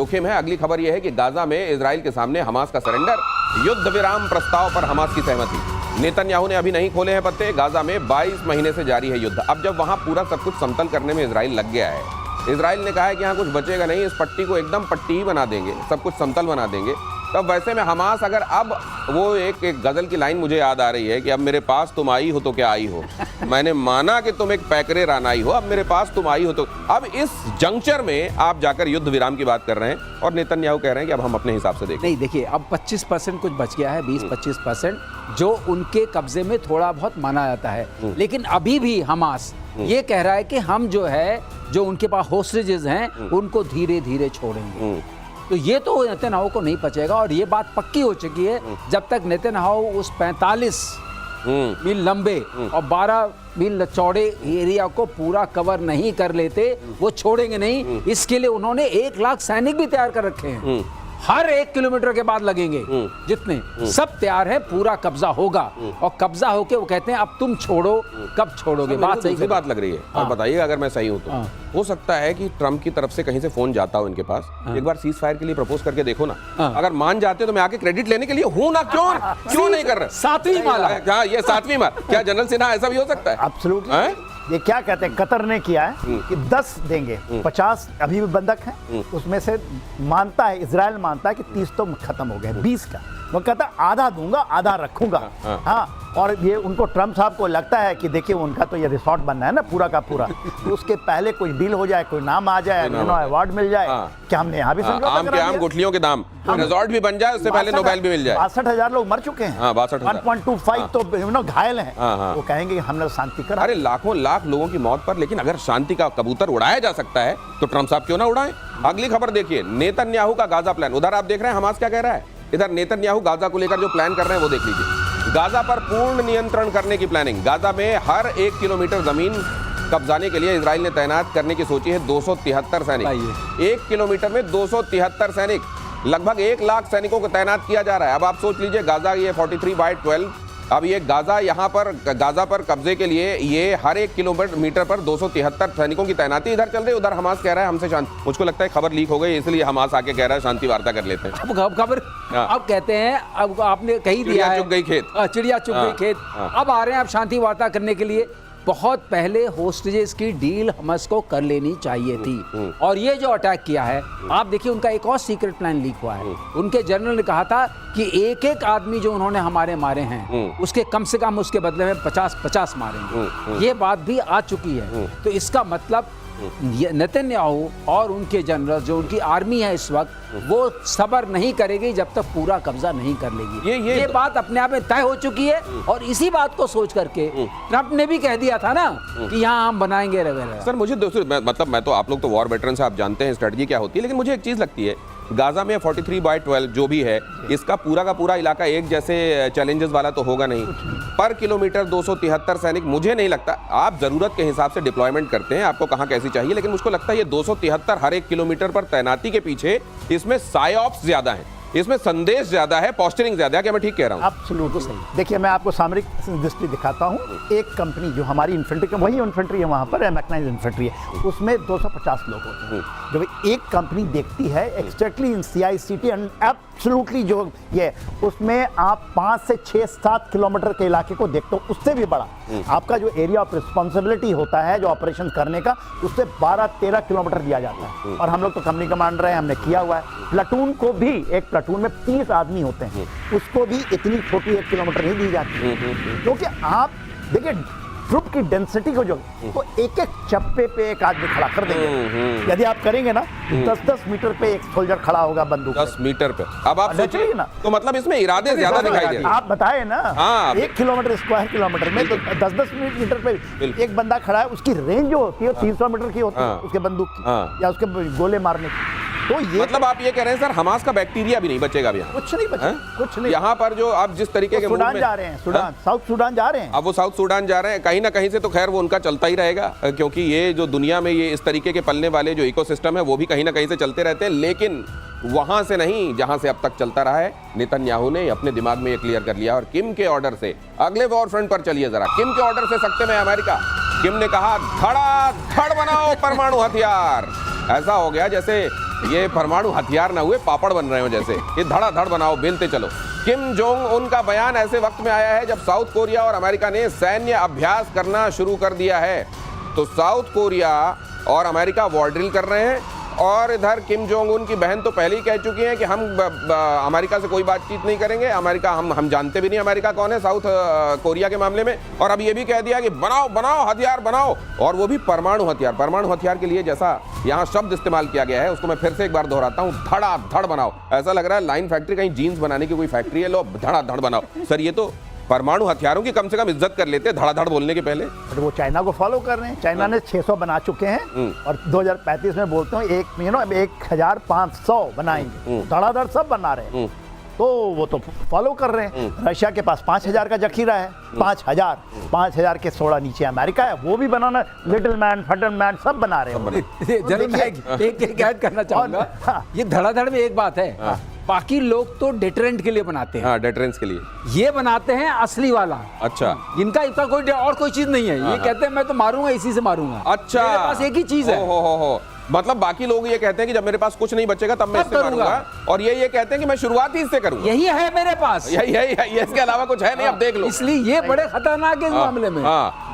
जोखिम है। अगली खबर यह है कि गाजा में इजराइल के सामने हमास का सरेंडर, युद्ध विराम प्रस्ताव पर हमास की सहमति। नेतन्याहू ने अभी नहीं खोले हैं पत्ते। गाजा में 22 महीने से जारी है युद्ध। अब जब वहां पूरा सब कुछ समतल करने में इजराइल लग गया है, इजराइल ने कहा है कि यहाँ कुछ बचेगा नहीं, इस पट्टी को एकदम पट्टी ही बना देंगे, सब कुछ समतल बना देंगे। तब वैसे में हमास अगर अब वो एक गजल की लाइन मुझे याद आ रही है कि अब मेरे पास तुम आई हो तो क्या आई हो, मैंने माना कि तुम एक पैकरे रानाई हो, अब मेरे पास तुम आई हो तो। अब इस जंक्चर में आप जाकर युद्ध विराम की बात कर रहे हैं और नेतन्याहू कह रहे हैं कि अब हम अपने हिसाब से देखें। नहीं, देखिए अब 25% कुछ बच गया है, 20-25% जो उनके कब्जे में थोड़ा बहुत माना जाता है। लेकिन अभी भी हमास ये कह रहा है कि हम जो है, जो उनके पास होस्टेजेस हैं उनको धीरे धीरे छोड़ेंगे। तो ये तो नेतन्याहू को नहीं पचेगा और ये बात पक्की हो चुकी है। जब तक नेतन्याहू उस 45 मील लंबे और 12 मील चौड़े एरिया को पूरा कवर नहीं कर लेते, वो छोड़ेंगे नहीं। इसके लिए उन्होंने 1 लाख सैनिक भी तैयार कर रखे हैं। हर 1 किलोमीटर के बाद लगेंगे, जितने सब तैयार है, पूरा कब्जा होगा। और कब्जा होके वो कहते हैं अब तुम छोड़ो, कब छोड़ोगे? बात सही बात लग रही है। और बताइएगा अगर मैं सही हूं तो हो सकता है कि ट्रम्प की तरफ से कहीं से फोन जाता हो इनके पास, एक बार सीज फायर के लिए प्रपोज करके देखो ना। अगर मान जाते तो मैं आके क्रेडिट लेने के लिए हूं ना, क्यों नहीं कर रहे? 7वीं माला। हाँ, ये 7वीं माला। क्या जनरल सिन्हा ऐसा भी हो सकता है? एब्सोल्युटली। ये क्या कहते हैं, कतर ने किया है कि 10 देंगे, 50 अभी भी बंधक हैं। उसमें से मानता है, इजराइल मानता है कि 30 तो खत्म हो गए, 20 का वो कहता है आधा दूंगा, आधा रखूंगा। हाँ, और ये उनको ट्रम्प साहब को लगता है कि देखिए उनका तो ये रिसोर्ट बनना है ना पूरा का पूरा, तो उसके पहले कोई डील हो जाए, कोई नाम आ जाए, अवार्ड मिल जाए। क्या हमने यहाँ भी आम के आम गुठलियों के दाम, रिसोर्ट भी बन जाए, उससे पहले नोबेल भी मिल जाए। 62,000 लोग मर चुके हैं, 1.25 तो घायल हैं। वो कहेंगे कि हमने शांति करा। अरे लाखों लाख लोगों की मौत पर, लेकिन अगर शांति का कबूतर उड़ाया जा सकता है तो ट्रम्प साहब क्यों ना उड़ाएं? अगली खबर देखिए, नेतन्याहू का गाजा प्लान। उधर आप देख रहे हैं हमास क्या कह रहा है, इधर नेतन्याहू गाजा को लेकर जो प्लान कर रहे हैं वो देख लीजिए। गाजा पर पूर्ण नियंत्रण करने की प्लानिंग। गाजा में हर 1 किलोमीटर जमीन कब्जाने के लिए इजराइल ने तैनात करने की सोची है 273 सैनिक। 1 किलोमीटर में 273 सैनिक, लगभग 1 लाख सैनिकों को तैनात किया जा रहा है। अब आप सोच लीजिए, गाजा ये 43/12, अब ये गाजा यहाँ पर गाजा पर कब्जे के लिए ये हर 1 किलोमीटर पर 273 सैनिकों की तैनाती इधर चल रही है। उधर हमास कह रहा है हमसे शांति। मुझको लगता है खबर लीक हो गई, इसलिए हमास आके कह रहा है शांति वार्ता कर लेते हैं। अब खबर अब कहते हैं, अब आपने कही दिया है, चुग गई खेत, चिड़िया चुग गई खेत। अब आ रहे हैं अब शांति वार्ता करने के लिए। बहुत पहले होस्टेजेस की डील हमास को कर लेनी चाहिए थी। और ये जो अटैक किया है, आप देखिए उनका एक और सीक्रेट प्लान लीक हुआ है। उनके जनरल ने कहा था कि एक एक आदमी जो उन्होंने हमारे मारे हैं उसके कम से कम उसके बदले में 50-50 मारेंगे। ये बात भी आ चुकी है। तो इसका मतलब नेतन्याहू और उनके जनरल, जो उनकी आर्मी है इस वक्त, वो सब्र नहीं करेगी जब तक पूरा कब्जा नहीं कर लेगी। ये बात अपने आप में तय हो चुकी है। और इसी बात को सोच करके ट्रम्प ने भी कह दिया था ना कि यहाँ हम बनाएंगे वगैरह। सर मुझे दोस्तों, मतलब मैं तो, आप लोग तो वॉर वेटरन से, आप जानते हैं स्ट्रेटजी क्या होती है, लेकिन मुझे एक चीज लगती है, गाजा में 43/12 जो भी है, इसका पूरा का पूरा इलाका एक जैसे चैलेंजेस वाला तो होगा नहीं। पर किलोमीटर 273 सैनिक, मुझे नहीं लगता, आप जरूरत के हिसाब से डिप्लॉयमेंट करते हैं, आपको कहां कैसी चाहिए, लेकिन मुझको लगता है ये 273 हर 1 किलोमीटर पर तैनाती के पीछे इसमें साइऑप्स ज्यादा हैं, इसमें संदेश ज्यादा है, पोस्टरिंग ज्यादा है। क्या मैं ठीक कह रहा हूं? एब्सोल्युटली सही। देखिए मैं आपको सामरिक दृष्टि दिखाता हूं। एक कंपनी जो हमारी इन्फेंट्री, वही इन्फेंट्री है वहां पर, मैकेनाइज्ड इन्फेंट्री है, उसमें 250 लोग होते हैं। जब एक कंपनी देखती है एक्सट्रैक्टली इन CICT एंड एब्सोल्युटली जो ये, उसमें आप 5 से 6-7 किलोमीटर के इलाके को देखते हो, उससे भी बड़ा आपका जो एरिया ऑफ रिस्पॉन्सिबिलिटी होता है जो ऑपरेशन करने का, उससे 12-13 किलोमीटर दिया जाता है। और हम लोग तो कंपनी कमांडर हैं, हमने किया हुआ है। प्लाटून को भी, एक प्लाटून में 30 आदमी होते हैं, उसको भी इतनी छोटी 1 किलोमीटर नहीं दी जाती, क्योंकि आप देखिए ट्रुप की डेंसिटी को जो, तो एक चप्पे पे एक आदमी खड़ा कर देंगे। यदि आप करेंगे ना, 10-10 मीटर पे एक सोल्जर खड़ा होगा बंदूक 10 मीटर पे। अब आप सोचिए ना, तो मतलब इसमें इरादे ज्यादा दिखाई दे रहे हैं। आप बताए ना, 1 किलोमीटर स्क्वायर किलोमीटर में तो 10-10 मीटर पे एक बंदा खड़ा है, उसकी रेंज जो होती है 300 मीटर की होती है उसके बंदूक की, या उसके गोले मारने की। तो ये मतलब आप ये कह रहे हैं सर, हमास का बैक्टीरिया भी नहीं बचेगा अभी? कुछ नहीं बचेगा, कुछ नहीं। यहाँ पर जो आप जिस तरीके के सूडान जा रहे हैं, सूडान, साउथ सूडान जा रहे हैं। अब वो साउथ सूडान जा रहे हैं, कहीं ना कहीं से तो खैर वो उनका चलता ही रहेगा, क्योंकि ये जो दुनिया में ये इस तरीके के पलने वाले जो इकोसिस्टम है वो भी कहीं ना कहीं से चलते रहते हैं। लेकिन वहां से नहीं जहां से अब तक चलता रहा है। नेतन्याहू ने अपने दिमाग में ये क्लियर कर लिया और किम के ऑर्डर से अगले वॉर फ्रंट पर चलिए जरा। किम के ऑर्डर से सकते में अमेरिका। किम ने कहा धड़ाधड़ बनाओ परमाणु हथियार। ऐसा हो गया जैसे ये परमाणु हथियार ना हुए पापड़ बन रहे हो जैसे, ये धड़ाधड़ बनाओ, बेलते चलो। किम जोंग उन का बयान ऐसे वक्त में आया है जब साउथ कोरिया और अमेरिका ने सैन्य अभ्यास करना शुरू कर दिया है। तो साउथ कोरिया और अमेरिका वॉर ड्रिल कर रहे हैं, और इधर किम जोंग उन की बहन तो पहले ही कह चुकी हैं कि हम अमेरिका से कोई बातचीत नहीं करेंगे। अमेरिका हम जानते भी नहीं अमेरिका कौन है साउथ कोरिया के मामले में। और अब ये भी कह दिया कि बनाओ बनाओ हथियार बनाओ, और वो भी परमाणु हथियार। परमाणु हथियार के लिए जैसा यहाँ शब्द इस्तेमाल किया गया है उसको मैं फिर से एक बार दोहराता हूँ, धड़ाधड़ बनाओ। ऐसा लग रहा है लाइन फैक्ट्री कहीं जीन्स बनाने की कोई फैक्ट्री है, लो धड़ाधड़ बनाओ। सर ये तो परमाणु हथियारों की कम से कम इज्जत कर लेते धड़ाधड़ बोलने के पहले। तो वो चाइना को फॉलो कर रहे हैं। चाइना ने 600 बना चुके हैं और 2035 में बोलते हैं 1500 बनाएंगे। धड़ाधड़ सब बना रहे हैं, तो वो तो फॉलो कर रहे हैं। रशिया के पास 5000 का जखीरा है, 5000 के थोड़ा नीचे अमेरिका है, वो भी बनाना, लिटिल मैन फटल मैन सब बना रहे हैं। जरूर मैं एक ऐड करना चाहूंगा। ये धड़ाधड़ में एक बात है, बाकी लोग तो डेटरेंट के लिए बनाते हैं। हाँ, डेटरेंस के लिए। ये बनाते हैं असली वाला। अच्छा, इनका इतना कोई चीज नहीं है। ये कहते हैं मैं तो मारूंगा, इसी से मारूंगा। अच्छा, मेरे पास एक ही चीज है। हो। मतलब बाकी लोग ये कहते हैं कि जब मेरे पास कुछ नहीं बचेगा तब मैं इससे मारूंगा, और ये कहते हैं कि मैं शुरुआत ही इससे करूंगा। यही है मेरे पास, यही इसके अलावा कुछ है नहीं। अब देख लो, इसलिए ये बड़े खतरनाक है इस मामले में।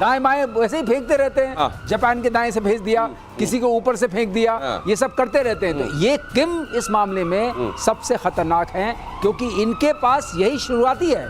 दाएं बाएं वैसे ही फेंकते रहते हैं। जापान के दाएं से भेज दिया, किसी को ऊपर से फेंक दिया, ये सब करते रहते हैं। तो ये किम इस मामले में सबसे खतरनाक हैं, क्योंकि इनके पास यही शुरुआती है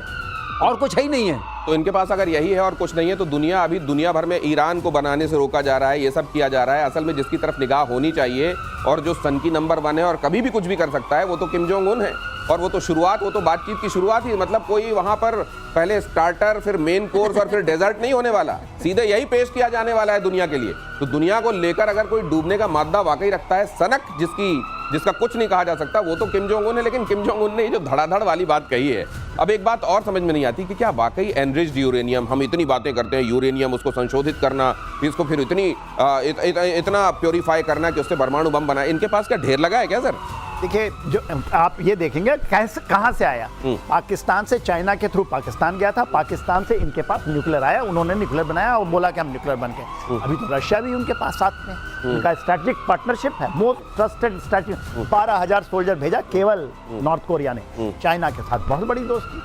और कुछ है ही नहीं है। तो इनके पास अगर यही है और कुछ नहीं है, तो दुनिया भर में ईरान को बनाने से रोका जा रहा है, ये सब किया जा रहा है। असल में जिसकी तरफ निगाह होनी चाहिए और जो सन की नंबर 1 है और कभी भी कुछ भी कर सकता है, वो तो किम जोंग उन है। और वो तो बातचीत की शुरुआत ही, मतलब कोई वहां पर पहले स्टार्टर, फिर मेन कोर्स और फिर डेजर्ट नहीं होने वाला, सीधे यही पेश किया जाने वाला है दुनिया के लिए। तो दुनिया को लेकर अगर कोई डूबने का मादा वाकई रखता है, सनक जिसका कुछ नहीं कहा जा सकता, वो तो किम जोंग उन है। लेकिन किम जोंग उन ने जो धड़ाधड़ वाली बात कही है, अब एक बात और समझ में नहीं आती कि क्या वाकई एनरिच्ड यूरेनियम, हम इतनी बातें करते हैं यूरेनियम, उसको संशोधित करना, इसको फिर इतना प्योरीफाई करना कि उससे परमाणु बम बनाए, इनके पास क्या ढेर लगा है क्या सर? देखिए, जो आप ये देखेंगे कहाँ से आया। पाकिस्तान से, चाइना के थ्रू पाकिस्तान गया था, पाकिस्तान से इनके पास न्यूक्लियर आया, उन्होंने न्यूक्लियर बनाया और बोला कि हम न्यूक्लियर बन गए। अभी तो रशिया भी उनके पास साथ में, उनका स्ट्रेटेजिक पार्टनरशिप है, मोस्ट ट्रस्टेड स्ट्रेटेजिक। 12,000 सोल्जर भेजा केवल नॉर्थ कोरिया ने चाइना के साथ, बहुत बड़ी दोस्ती।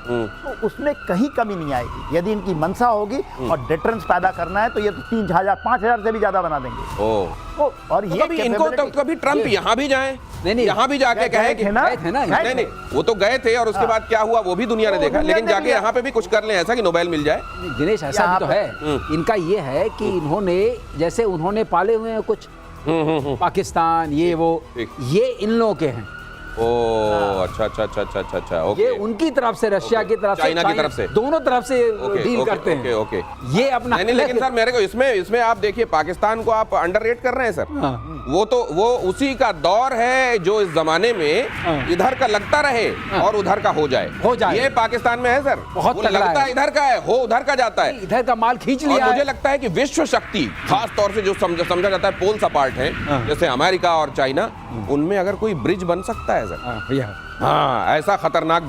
तो उसमें कहीं कमी नहीं आएगी यदि इनकी मंशा होगी और डिफरेंस पैदा करना है, तो ये तो 3,000 5,000 से भी ज्यादा बना देंगे। और ये कभी ट्रम्प यहाँ भी जाए, नहीं, यहाँ भी जाके कहे कि नहीं, वो तो गए थे और उसके बाद क्या हुआ वो भी दुनिया ने देखा, लेकिन जाके यहाँ पे भी कुछ कर लें ऐसा कि नोबेल मिल जाए। दिनेश, ऐसा भी तो है। इनका ये है कि इन्होंने, जैसे उन्होंने पाले हुए हैं कुछ पाकिस्तान, ये वो, ये इन लोगों के हैं। अच्छा, ओके। ये उनकी तरफ से, रशिया की तरफ से, चाइना की तरफ से, दोनों तरफ से डील करते हैं। ओके। ये अपना नहीं, लेकिन सर मेरे को इसमें आप देखिए, पाकिस्तान को आप अंडररेट कर रहे हैं सर। वो उसी का दौर है जो इस जमाने में इधर का लगता रहे और उधर का हो जाए। ये पाकिस्तान में है सर, बहुत लगता है इधर का है, हो उधर का जाता है, इधर का माल खींच लिया। मुझे लगता है कि विश्व शक्ति, खास तौर से जो समझा जाता है पोल्स अपार्ट है, जैसे अमेरिका और चाइना, उनमें अगर कोई ब्रिज बन सकता है सर, भैया, हाँ, ऐसा खतरनाक